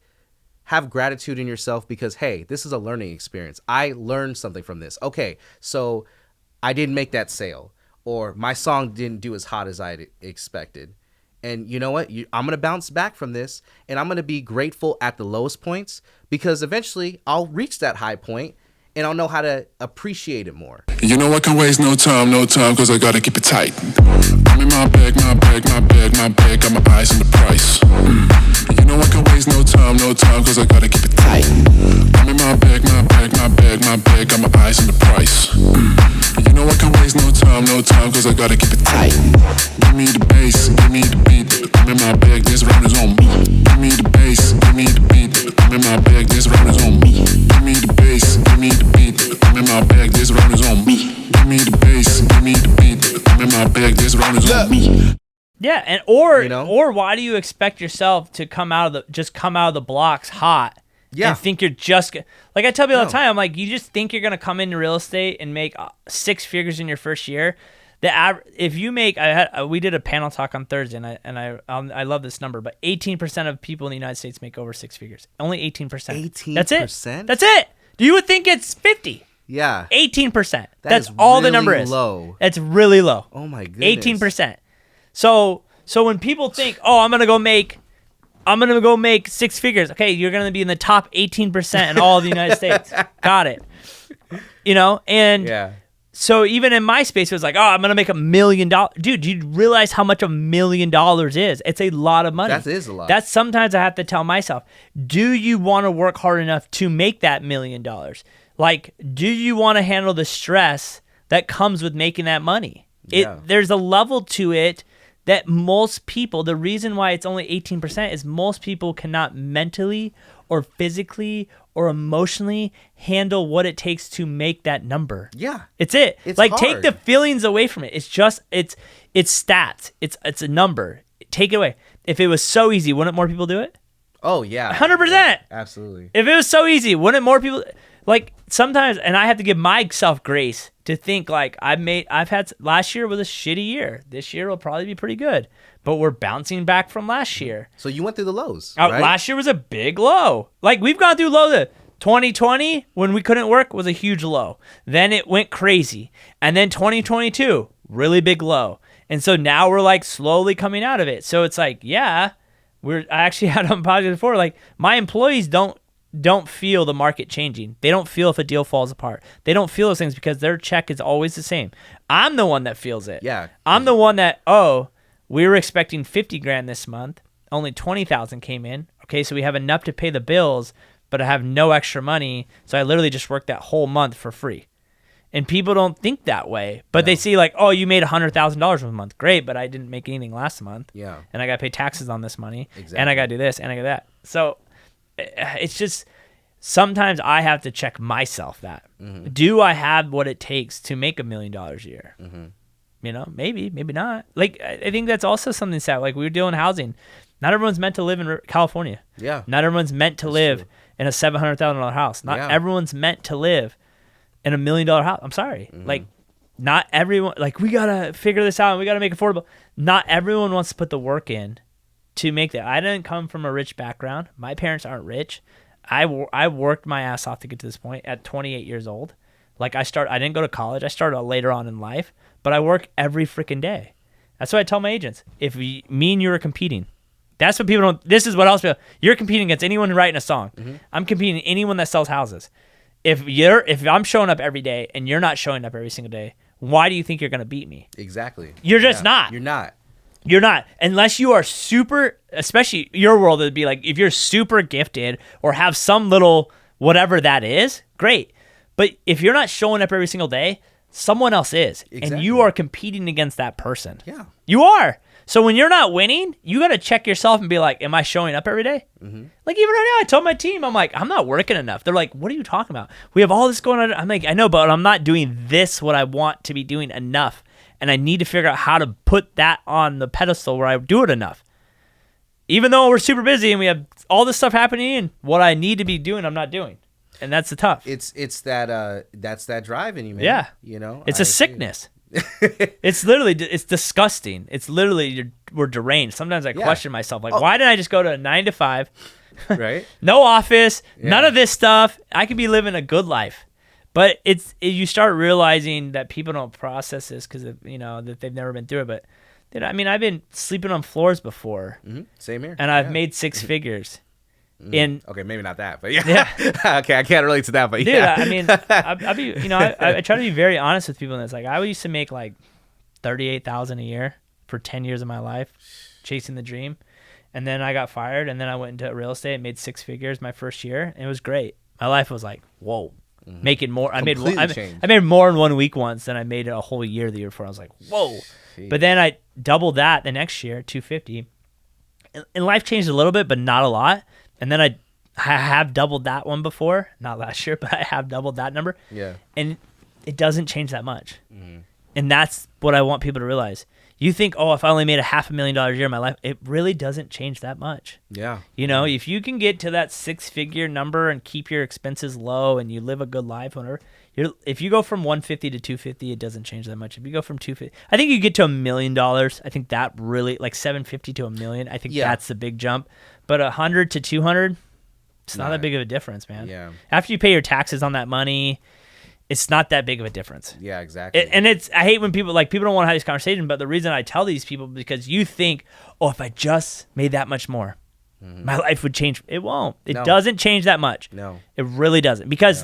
have gratitude in yourself because, hey, this is a learning experience. I learned something from this. Okay, so I didn't make that sale, or my song didn't do as hot as I expected. And you know what? I'm going to bounce back from this, and I'm going to be grateful at the lowest points because eventually I'll reach that high point, and I'll know how to appreciate it more. You know I can waste no time, cause I gotta keep it tight. I'm in my bag, got my eyes on the price. You know I can waste no time, cause I gotta keep it tight. I'm in my bag, got my eyes on the price. You know I can waste no time, cause I gotta keep it tight. Give me the bass, give me the beat. I'm in my bag, this round is on me. Give me the bass, give me the beat. I'm in my bag, this round is on me. Give me the bass, give me the beat. I'm in my bag, this round is on me. Give me the bass, give me the beat. I'm in my bag, this round is on me. Yeah, and or why do you expect yourself to come out of the blocks hot? Yeah. And think you're just like I tell people all the time. I'm like, you just think you're gonna come into real estate and make 6 figures in your first year. If you make, we did a panel talk on Thursday, and I love this number, but 18% of people in the United States make over 6 figures. Only 18%. 18%. That's it. You would think it's 50. Yeah. 18%. That's all the number is. Low. It's really low. Oh my goodness. 18%. So when people think, oh, I'm gonna go make 6 figures. Okay, you're gonna be in the top 18% in all of the United States. Got it. And yeah. So even in my space, it was like, oh, I'm gonna make $1 million. Dude, do you realize how much $1 million is? It's a lot of money. That is a lot. That's sometimes I have to tell myself, do you want to work hard enough to make that $1 million? Like, do you want to handle the stress that comes with making that money? Yeah. There's a level to it that most people, the reason why it's only 18% is most people cannot mentally or physically or emotionally handle what it takes to make that number. Yeah. It's it. It's like, hard. take the feelings away from it. It's just, it's stats. It's a number. Take it away. If it was so easy, wouldn't more people do it? Oh, yeah. 100%. Yeah, absolutely. If it was so easy, wouldn't more people, like, sometimes, and I have to give myself grace to think, like, last year was a shitty year. This year will probably be pretty good, but we're bouncing back from last year. So you went through the lows, right? Last year was a big low. Like, we've gone through low. 2020, when we couldn't work, was a huge low. Then it went crazy. And then 2022, really big low. And so now we're, like, slowly coming out of it. So it's like, yeah, I actually had on podcast before, like, my employees don't feel the market changing. They don't feel if a deal falls apart. They don't feel those things because their check is always the same. I'm the one that feels it. Yeah. I'm the one that, we were expecting $50,000 this month. Only $20,000 came in. Okay, so we have enough to pay the bills, but I have no extra money. So I literally just worked that whole month for free. And people don't think that way, but they see like, oh, you made $100,000 a month. Great, but I didn't make anything last month. Yeah. And I got to pay taxes on this money. Exactly. And I got to do this and I got that. So it's just sometimes I have to check myself that. Mm-hmm. Do I have what it takes to make $1 million a year? Mm-hmm. Maybe not. Like, I think that's also something sad. Like, we were doing housing. Not everyone's meant to live in California. Yeah. Not everyone's meant to live in a $700,000 house. Not everyone's meant to live in $1 million house. I'm sorry. Mm-hmm. Like, not everyone, like, we got to figure this out and we got to make it affordable. Not everyone wants to put the work in to make that. I didn't come from a rich background. My parents aren't rich. I worked my ass off to get to this point at 28 years old. Like, I didn't go to college. I started later on in life, but I work every freaking day. That's what I tell my agents. If me and you are competing, that's what people don't, this is what else people, you're competing against anyone writing a song. Mm-hmm. I'm competing anyone that sells houses. If I'm showing up every day and you're not showing up every single day, why do you think you're going to beat me? Exactly. You're just not. You're not. Unless you are super, especially your world, it'd be like, if you're super gifted or have some little whatever that is, great. But if you're not showing up every single day, someone else is. Exactly. And you are competing against that person. Yeah. You are. So when you're not winning, you got to check yourself and be like, am I showing up every day? Mm-hmm. Like, even right now, I told my team, I'm like, I'm not working enough. They're like, what are you talking about? We have all this going on. I'm like, I know, but I'm not doing this, what I want to be doing enough. And I need to figure out how to put that on the pedestal where I do it enough. Even though we're super busy and we have all this stuff happening, and what I need to be doing, I'm not doing. And that's the tough. It's that that's that drive in you, man. Yeah. It's a sickness. It's literally, it's disgusting. It's literally, we're deranged. Sometimes I question myself, like, why didn't I just go to a 9 to 5? Right. No office, none of this stuff. I could be living a good life. But you start realizing that people don't process this because that they've never been through it. But I've been sleeping on floors before. Mm-hmm. Same here. And I've made 6 figures. Okay, maybe not that, but yeah. Okay, I can't relate to that, but dude, yeah. I mean, I try to be very honest with people, and it's like I used to make like $38,000 a year for 10 years of my life, chasing the dream, and then I got fired, and then I went into real estate and made 6 figures my first year, and it was great. My life was like, whoa, making more. I made more in 1 week once than I made a whole year the year before. I was like, whoa. Jeez. But then I doubled that the next year, 250, and life changed a little bit, but not a lot. And then I have doubled that one before, not last year, but I have doubled that number. Yeah. And it doesn't change that much. Mm-hmm. And that's what I want people to realize. You think, oh, if I only made $500,000 a year in my life, it really doesn't change that much. Yeah. You know, if you can get to that 6-figure number and keep your expenses low and you live a good life, whatever, if you go from 150 to 250, it doesn't change that much. If you go from 250, I think you get to $1 million. I think that really, like 750 to $1 million, I think that's the big jump. But 100 to 200, it's not that big of a difference, man. Yeah. After you pay your taxes on that money, it's not that big of a difference. Yeah, exactly. I hate when people don't want to have these conversations, but the reason I tell these people, because you think, oh, if I just made that much more, my life would change. It won't. It doesn't change that much. No. It really doesn't. Because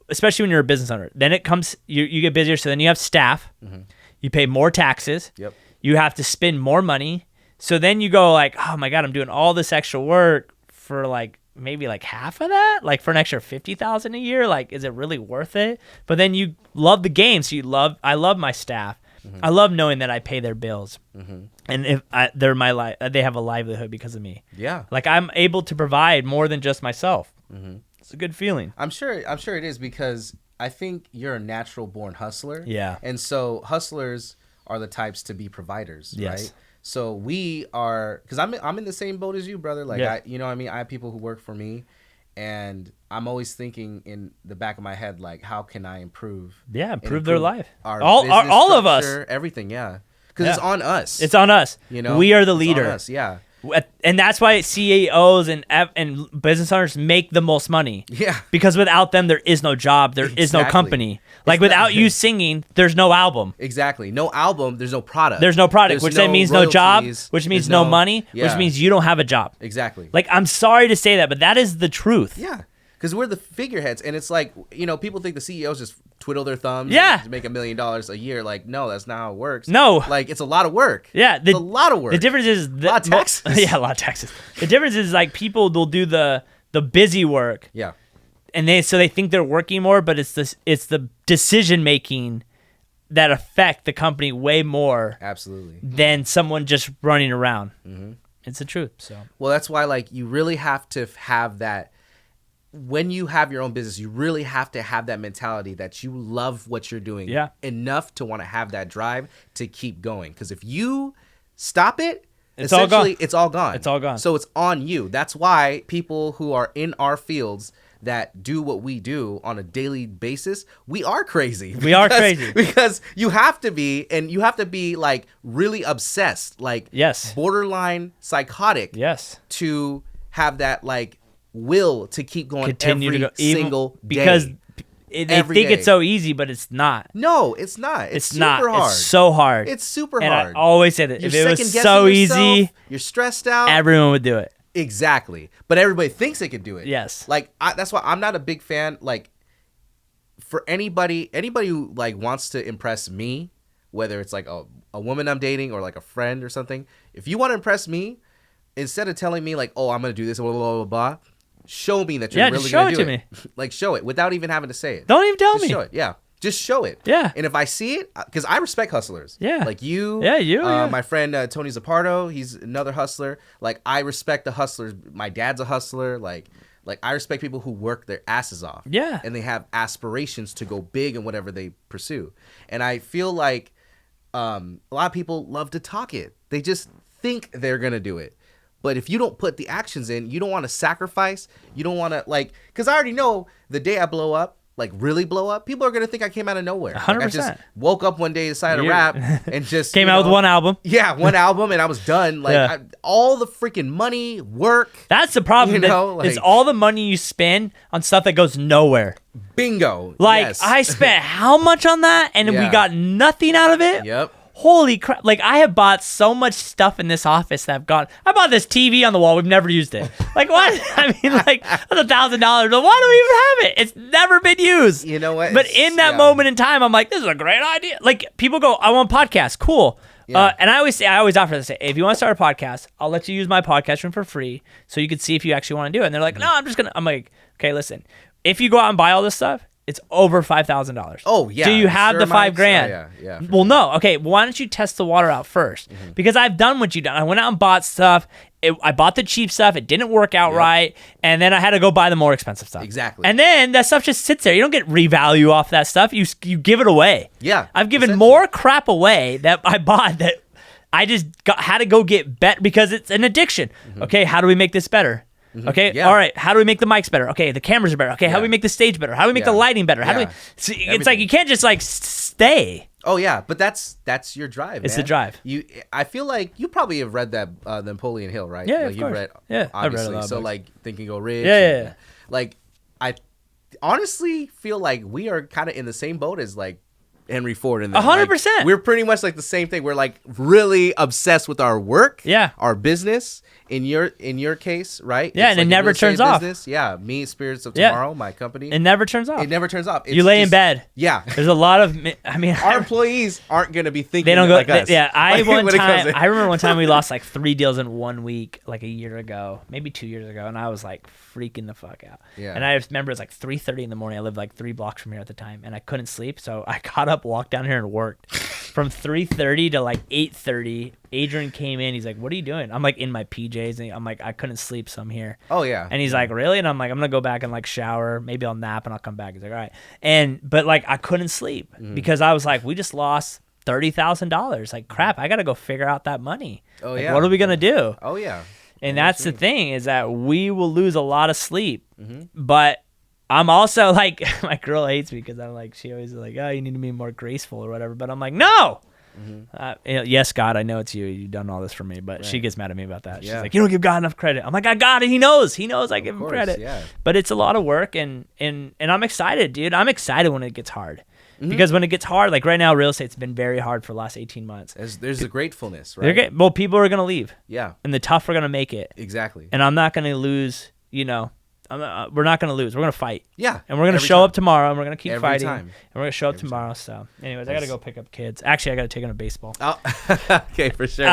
especially when you're a business owner, then it comes, you get busier, so then you have staff, you pay more taxes, you have to spend more money, so then you go like, oh my God, I'm doing all this extra work for like, maybe like half of that, like for an extra $50,000 a year, like is it really worth it? But then you love the game, so I love my staff. I love knowing that I pay their bills, and if they're they have a livelihood because of me. Yeah, like I'm able to provide more than just myself. It's a good feeling. I'm sure it is, because I think you're a natural born hustler. Yeah, and so hustlers are the types to be providers, right? So we are, because I'm in the same boat as you, brother. Like I have people who work for me, and I'm always thinking in the back of my head, like, how can I improve their life? All of us, everything, because it's on us. It's on us. You know, we are the leader. It's on us, yeah. And that's why CEOs and business owners make the most money. Yeah. Because without them, there is no job. There is no company. Like without you singing, there's no album. Exactly. No album. There's no product. There's no product, which then means no job, which means no money, which means you don't have a job. Exactly. Like, I'm sorry to say that, but that is the truth. Yeah. Because we're the figureheads, and it's like, people think the CEOs just twiddle their thumbs to make $1 million a year. Like, no, that's not how it works. No. Like, it's a lot of work. Yeah. It's a lot of work. The difference is... a lot of taxes. Yeah, a lot of taxes. The difference is, like, people will do the busy work. Yeah. And they think they're working more, but it's the decision-making that affect the company way more. Absolutely. Than someone just running around. It's the truth. So. Well, that's why, like, you really have to have that... When you have your own business, you really have to have that mentality that you love what you're doing enough to want to have that drive to keep going. Because if you stop it, it's all gone. It's all gone. It's all gone. So it's on you. That's why people who are in our fields that do what we do on a daily basis, we are crazy. We are crazy. Because you have to be, and you have to be like really obsessed, like borderline psychotic to have that like will to keep going every single day. Because they think it's so easy, but it's not. No, it's not. It's super not. hard. It's so hard. It's super and hard. I always say that if it was so easy, you're stressed out, everyone would do it. Exactly. But everybody thinks they could do it. Yes. Like, that's why I'm not a big fan, like, for anybody who, like, wants to impress me, whether it's, like, a woman I'm dating or, like, a friend or something, if you want to impress me, instead of telling me, like, oh, I'm going to do this, blah, blah, blah, blah, show me that you're really going to do it. Me. Like, show it without even having to say it. Don't even tell me. Show it. Yeah. Just show it. Yeah. And if I see it, because I respect hustlers. Yeah. Like you. Yeah, you. My friend Tony Zapardo, he's another hustler. Like, I respect the hustlers. My dad's a hustler. Like I respect people who work their asses off. Yeah. And they have aspirations to go big in whatever they pursue. And I feel like a lot of people love to talk it. They just think they're going to do it. But if you don't put the actions in, you don't want to sacrifice. You don't want to, like, because I already know the day I blow up, like really blow up, people are going to think I came out of nowhere. 100%. Like I just woke up one day, decided to rap, and just came out with one album. Yeah, one album, and I was done. Like, all the freaking money, work. That's the problem. It's all the money you spend on stuff that goes nowhere. Bingo. Like, yes. I spent how much on that, and we got nothing out of it? Yep. Holy crap. Like, I have bought so much stuff in this office that I've got. I bought this TV on the wall. We've never used it. Like, what? I mean, like, that's $1,000. Why do we even have it? It's never been used. You know what? But in that moment in time, I'm like, this is a great idea. Like, people go, I want a podcast. Cool. Yeah. And I always offer to say, if you want to start a podcast, I'll let you use my podcast room for free so you can see if you actually want to do it. And they're like, no, I'm like, okay, listen. If you go out and buy all this stuff, it's over $5,000. Oh, yeah. Do you have the $5,000? Yeah. Well, no. Okay, why don't you test the water out first? Because I've done what you've done. I went out and bought stuff, I bought the cheap stuff. It didn't work out right. And then I had to go buy the more expensive stuff. Exactly. And then that stuff just sits there. You don't get revalue off that stuff. You give it away. Yeah. I've given more crap away that I bought that I just had to go get better because it's an addiction. Okay, how do we make this better? Okay, all right, how do we make the mics better? Okay, the cameras are better. Okay, how do we make the stage better? How do we make the lighting better? How do we? It's like you can't just like stay. Oh yeah, but that's your drive. It's man. the drive. I feel like you probably have read that the Napoleon Hill, right? Yeah, like of you've course. read. Yeah, obviously. I've read a lot of so books. like Think and Go Rich. Yeah. Like I honestly feel like we are kind of in the same boat as like Henry Ford and 100%. We're pretty much like the same thing. We're like really obsessed with our work, our business. In your case, right? Yeah, it's and like it never turns off. Yeah, me, Spirits of Tomorrow, my company. It never turns off. It never turns off. It's you lay in bed. Yeah, there's a lot of. I mean, our employees aren't gonna be thinking they don't go. like us. Yeah, I I remember one time we lost like 3 deals in 1 week, like a year ago, maybe 2 years ago, and I was like freaking the fuck out. Yeah. And I remember it was like 3:30 in the morning. I lived like 3 blocks from here at the time, and I couldn't sleep, so I got up, walked down here, and worked from 3:30 to like 8:30. Adrian came in. He's like, "What are you doing?" I'm like in my PJs, and I'm like, "I couldn't sleep, so I'm here." Oh yeah. And he's like, "Really?" And I'm like, "I'm gonna go back and like shower. Maybe I'll nap and I'll come back." He's like, "All right." But like, I couldn't sleep because I was like, "We just lost $30,000. Like, crap. I gotta go figure out that money. Oh like, yeah. What are we gonna do?" Oh yeah. And that's the thing is that we will lose a lot of sleep, but I'm also like, my girl hates me because I'm like, she always is like, "Oh, you need to be more graceful or whatever." But I'm like, no. Yes, God, I know it's you. You've done all this for me, but she gets mad at me about that. She's like, "You don't give God enough credit." I'm like, "I got it. He knows. I give him credit." Yeah. But it's a lot of work, and I'm excited, dude. I'm excited when it gets hard. Because when it gets hard, like right now, real estate's been very hard for the last 18 months. There's a gratefulness, right? Well, people are gonna leave. Yeah. And the tough are gonna make it. Exactly. And I'm not gonna lose. We're not gonna lose. We're gonna fight. Yeah. And we're gonna show up tomorrow, and we're gonna keep fighting. Time. And we're gonna show up tomorrow. So, anyways, I gotta go pick up kids. Actually, I gotta take them to baseball. Oh, okay, for sure.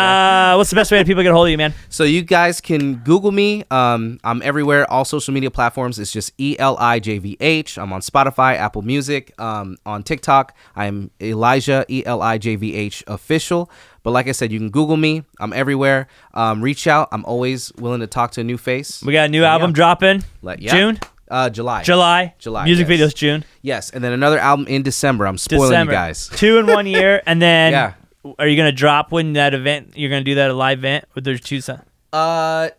What's the best way that people get a hold of you, man? So you guys can Google me. I'm everywhere, all social media platforms. It's just ELIJVH. I'm on Spotify, Apple Music. On TikTok, I'm Elijah ELIJVH official. But like I said, you can Google me. I'm everywhere. Reach out. I'm always willing to talk to a new face. We got a new album dropping. June? July. Music videos June. Yes, and then another album in December. I'm spoiling you guys. 2 in 1 year, and then are you gonna drop when that event? You're gonna do that live event with there's 2 songs?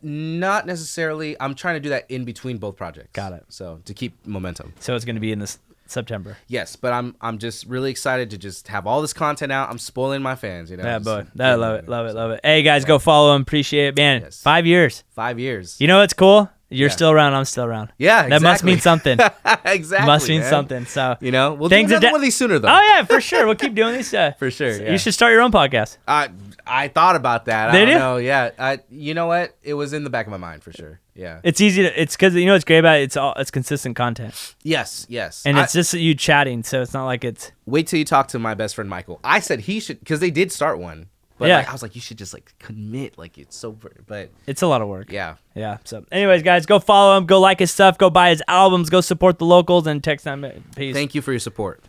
Not necessarily. I'm trying to do that in between both projects. Got it. So to keep momentum. So it's gonna be in this September. Yes, but I'm just really excited to just have all this content out. I'm spoiling my fans, Yeah, boy. I love it. Hey guys, go follow him. Appreciate it, man. Yes. 5 years. 5 years. You know what's cool? You're still around. I'm still around. Yeah, exactly. That must mean something. Exactly. Must mean something. So we'll do another one of these sooner though. Oh yeah, for sure. We'll keep doing these. For sure. Yeah. You should start your own podcast. I thought about that. Did I don't you? know. Yeah. You know what? It was in the back of my mind for sure. Yeah. It's easy to. It's because what's great about it. It's consistent content. Yes. And it's just you chatting, so it's not like it's. Wait till you talk to my best friend Michael. I said he should because they did start one. But I was like, you should just like commit, like it's so. But it's a lot of work. Yeah. So, anyways, guys, go follow him, go like his stuff, go buy his albums, go support the locals, and text them. Peace. Thank you for your support.